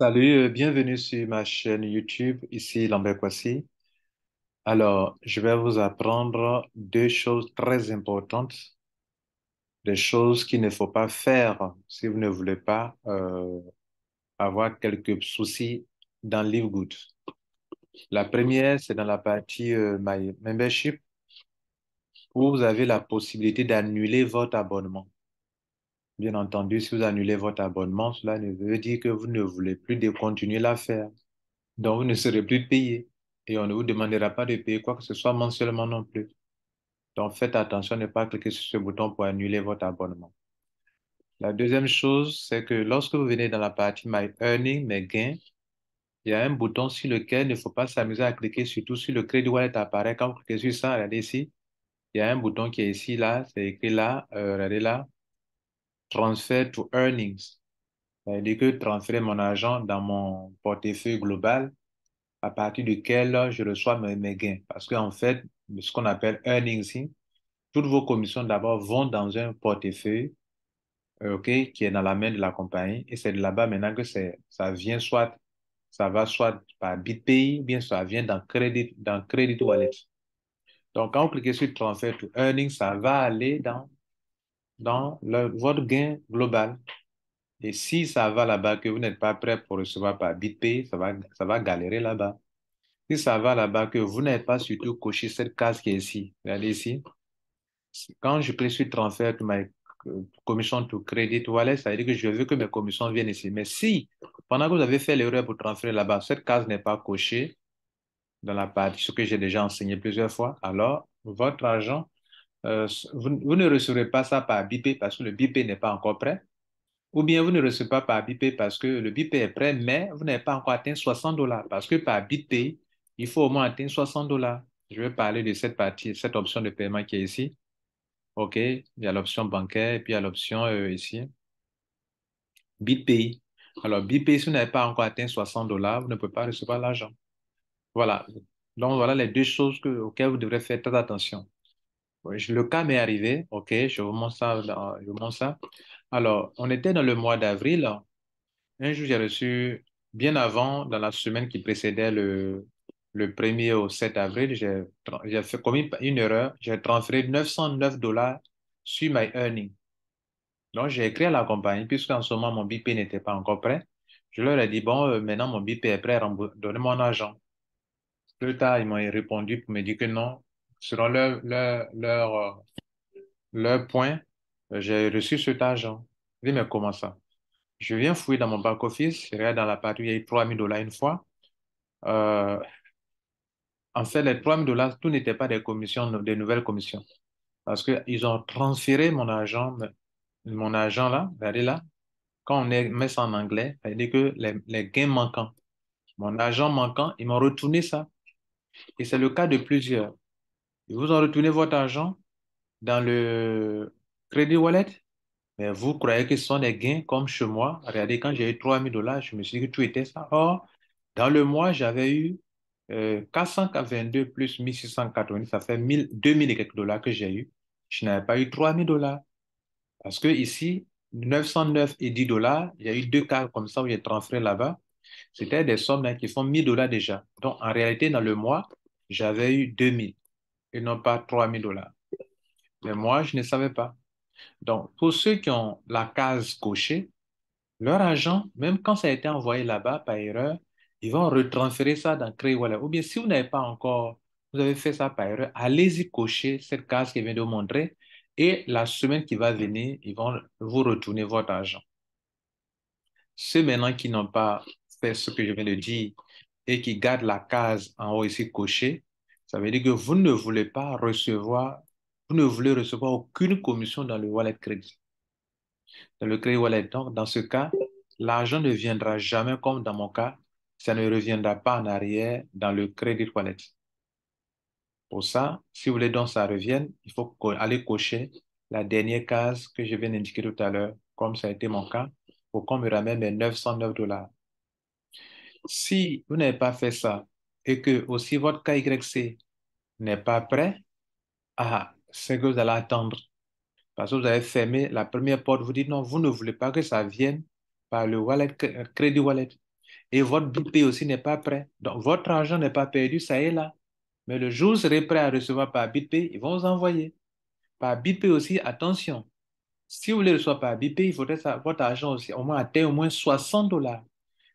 Salut, bienvenue sur ma chaîne YouTube, ici Lambert Kwasi. Alors, je vais vous apprendre deux choses très importantes, des choses qu'il ne faut pas faire si vous ne voulez pas avoir quelques soucis dans Live Good. La première, c'est dans la partie My Membership, où vous avez la possibilité d'annuler votre abonnement. Bien entendu, si vous annulez votre abonnement, cela ne veut dire que vous ne voulez plus de continuer l'affaire. Donc, vous ne serez plus payé et on ne vous demandera pas de payer quoi que ce soit mensuellement non plus. Donc, faites attention à ne pas cliquer sur ce bouton pour annuler votre abonnement. La deuxième chose, c'est que lorsque vous venez dans la partie My Earning, Mes gains, il y a un bouton sur lequel il ne faut pas s'amuser à cliquer, surtout sur le Credit Wallet apparaît. Quand vous cliquez sur ça, regardez ici, il y a un bouton qui est ici, là, c'est écrit là, regardez là, Transfer to Earnings. Ça veut dire que transférer mon argent dans mon portefeuille global à partir duquel je reçois mes gains. Parce qu'en fait, ce qu'on appelle earnings ici, toutes vos commissions d'abord vont dans un portefeuille, OK, qui est dans la main de la compagnie. Et c'est de là-bas maintenant que ça vient soit, ça va soit par BitPay, ou bien ça vient dans Credit Wallet. Donc, quand vous cliquez sur Transfer to Earnings, ça va aller dans votre gain global. Et si ça va là-bas, que vous n'êtes pas prêt pour recevoir par BitPay, ça va galérer là-bas. Si ça va là-bas, que vous n'avez pas surtout coché cette case qui est ici, regardez ici. Quand je clique sur transfert to my commission to credit wallet, ça veut dire que je veux que mes commissions viennent ici. Mais si, pendant que vous avez fait l'erreur pour transférer là-bas, cette case n'est pas cochée dans la partie, ce que j'ai déjà enseigné plusieurs fois, alors votre argent, vous ne recevrez pas ça par BIP parce que le BIP n'est pas encore prêt. Ou bien vous ne recevez pas par BIP parce que le BIP est prêt, mais vous n'avez pas encore atteint $60. Parce que par BitPay, il faut au moins atteindre $60. Je vais parler de cette partie, cette option de paiement qui est ici. OK, il y a l'option bancaire et puis il y a l'option ici, BitPay. Alors, BitPay, si vous n'avez pas encore atteint $60, vous ne pouvez pas recevoir l'argent. Voilà. Donc, voilà les deux choses auxquelles vous devrez faire très attention. Ouais, le cas m'est arrivé. OK, je vous montre ça. Je vous montre ça. Alors, on était dans le mois d'avril. Un jour, j'ai reçu, bien avant, dans la semaine qui précédait le 1er au 7 avril, j'ai fait commis une erreur. J'ai transféré $909 sur My Earning. Donc, j'ai écrit à la compagnie, puisqu'en ce moment, mon BIP n'était pas encore prêt. Je leur ai dit, bon, maintenant, mon BIP est prêt, donnez mon argent. Plus tard, ils m'ont répondu pour me dire que non, selon leur point, j'ai reçu cet argent. Je dis, mais comment ça? Je viens fouiller dans mon back-office, je regarde dans la partie où il y a eu $3000 une fois. Euh, En fait, les $3000, tout n'était pas des commissions, des nouvelles commissions. Parce qu'ils ont transféré mon argent là, regardez là. Quand met ça en anglais, ça veut dire que les gains manquants, mon argent manquant, ils m'ont retourné ça. Et c'est le cas de plusieurs. Ils vous ont retourné votre argent dans le Credit Wallet, mais vous croyez que ce sont des gains comme chez moi. Regardez, quand j'ai eu $3000, je me suis dit que tout était ça. Or, dans le mois, j'avais eu 482 plus 1690, ça fait 2000 et quelques dollars que j'ai eu. Je n'avais pas eu $3000. Parce que ici, 909 et $10, il y a eu deux cas comme ça où j'ai transféré là-bas. C'était des sommes là, qui font $1000 déjà. Donc, en réalité, dans le mois, j'avais eu 2000 et non pas $3000. Mais moi, je ne savais pas. Donc, pour ceux qui ont la case cochée, leur argent, même quand ça a été envoyé là-bas par erreur, ils vont retransférer ça dans Credit Wallet. Ou bien si vous n'avez pas encore, vous avez fait ça par erreur, allez-y cocher cette case qui vient de vous montrer et la semaine qui va venir, ils vont vous retourner votre argent. Ceux maintenant qui n'ont pas fait ce que je viens de dire et qui gardent la case en haut ici cochée, ça veut dire que vous ne voulez recevoir aucune commission dans le wallet crédit. Dans le Credit Wallet, donc, dans ce cas, l'argent ne viendra jamais comme dans mon cas, ça ne reviendra pas en arrière dans le Credit Wallet. Pour ça, si vous voulez donc ça revienne, il faut aller cocher la dernière case que je viens d'indiquer tout à l'heure, comme ça a été mon cas, pour qu'on me ramène mes $909. Si vous n'avez pas fait ça et que aussi votre KYC n'est pas prêt, c'est que vous allez attendre. Parce que vous avez fermé la première porte, vous dites non, vous ne voulez pas que ça vienne par le wallet, Credit Wallet. Et votre BitPay aussi n'est pas prêt. Donc, votre argent n'est pas perdu, ça est là. Mais le jour où vous serez prêt à recevoir par BitPay, ils vont vous envoyer. Par BitPay aussi, attention. Si vous voulez recevoir par BitPay, il faudrait que votre argent aussi au moins atteigne au moins $60.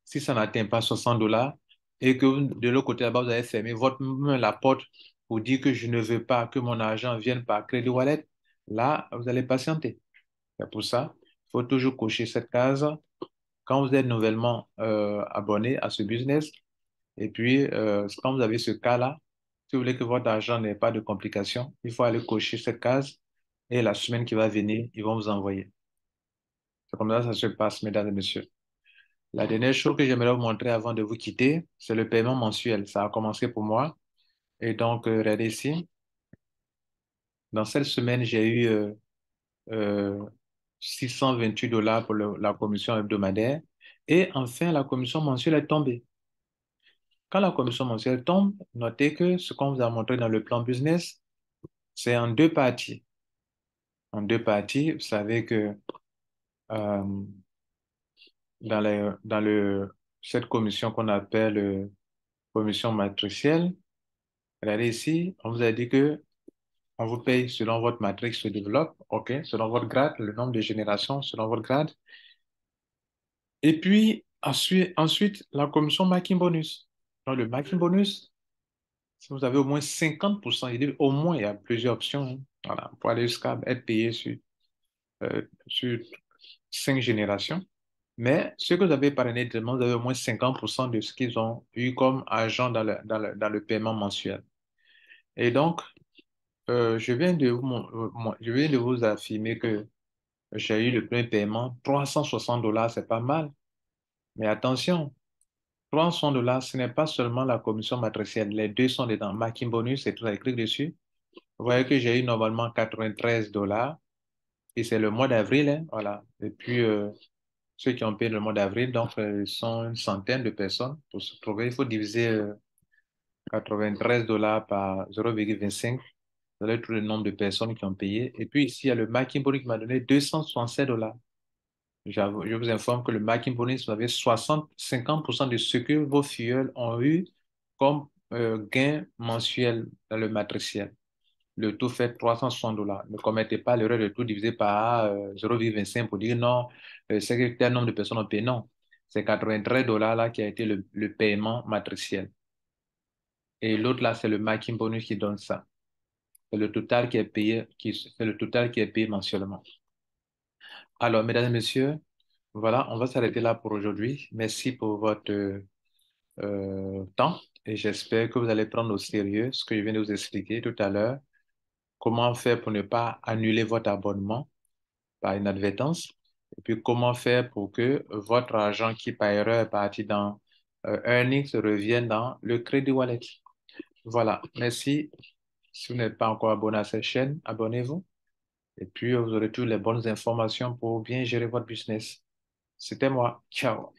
Si ça n'atteint pas $60 et que de l'autre côté là-bas, vous avez fermé votre main la porte pour dire que je ne veux pas que mon argent vienne par Crédit Wallet, là, vous allez patienter. C'est pour ça, il faut toujours cocher cette case quand vous êtes nouvellement abonné à ce business. Et puis, quand vous avez ce cas-là, si vous voulez que votre argent n'ait pas de complications, il faut aller cocher cette case et la semaine qui va venir, ils vont vous envoyer. C'est comme ça que ça se passe, mesdames et messieurs. La dernière chose que j'aimerais vous montrer avant de vous quitter, c'est le paiement mensuel. Ça a commencé pour moi. Et donc, regardez ici, dans cette semaine, j'ai eu euh, $628 pour la commission hebdomadaire. Et enfin, la commission mensuelle est tombée. Quand la commission mensuelle tombe, notez que ce qu'on vous a montré dans le plan business, c'est en deux parties. En deux parties, vous savez que euh, cette commission qu'on appelle commission matricielle, regardez ici, on vous a dit que on vous paye selon votre matrix se développe, OK, selon votre grade, le nombre de générations selon votre grade. Et puis, ensuite la commission marketing bonus. Donc, le marketing bonus, si vous avez au moins 50%, il dit au moins, il y a plusieurs options, hein. Voilà, pour aller jusqu'à être payé sur 5 générations. Mais ce que vous avez parrainé directement, vous avez au moins 50% de ce qu'ils ont eu comme argent dans le paiement mensuel. Et donc, je viens de vous affirmer que j'ai eu le plein paiement. $360, c'est pas mal. Mais attention, $300, ce n'est pas seulement la commission matricielle. Les deux sont dedans. Marketing bonus, c'est tout ça écrit dessus. Vous voyez que j'ai eu normalement $93. Et c'est le mois d'avril, hein, voilà. Et puis, ceux qui ont payé le mois d'avril, donc, ils sont une centaine de personnes. Pour se trouver, il faut diviser $93 par 0,25. Vous avez tout le nombre de personnes qui ont payé. Et puis ici, il y a le Marking Bonus qui m'a donné $267. Je vous informe que le Marking Bonus, vous avez 50% de ce que vos filleuls ont eu comme gain mensuel dans le matriciel. Le tout fait $360. Ne commettez pas l'erreur de tout diviser par 0,25 pour dire non, c'est que tel nombre de personnes ont payé. Non, c'est $93 là qui a été le paiement matriciel. Et l'autre là, c'est le Marking Bonus qui donne ça. C'est le total qui est payé, c'est le total qui est payé mensuellement. Alors, mesdames et messieurs, voilà, on va s'arrêter là pour aujourd'hui. Merci pour votre temps et j'espère que vous allez prendre au sérieux ce que je viens de vous expliquer tout à l'heure. Comment faire pour ne pas annuler votre abonnement par inadvertance et puis comment faire pour que votre argent qui par erreur est parti dans Earnings revienne dans le Crédit Wallet. Voilà, merci. Si vous n'êtes pas encore abonné à cette chaîne, abonnez-vous. Et puis, vous aurez toutes les bonnes informations pour bien gérer votre business. C'était moi. Ciao.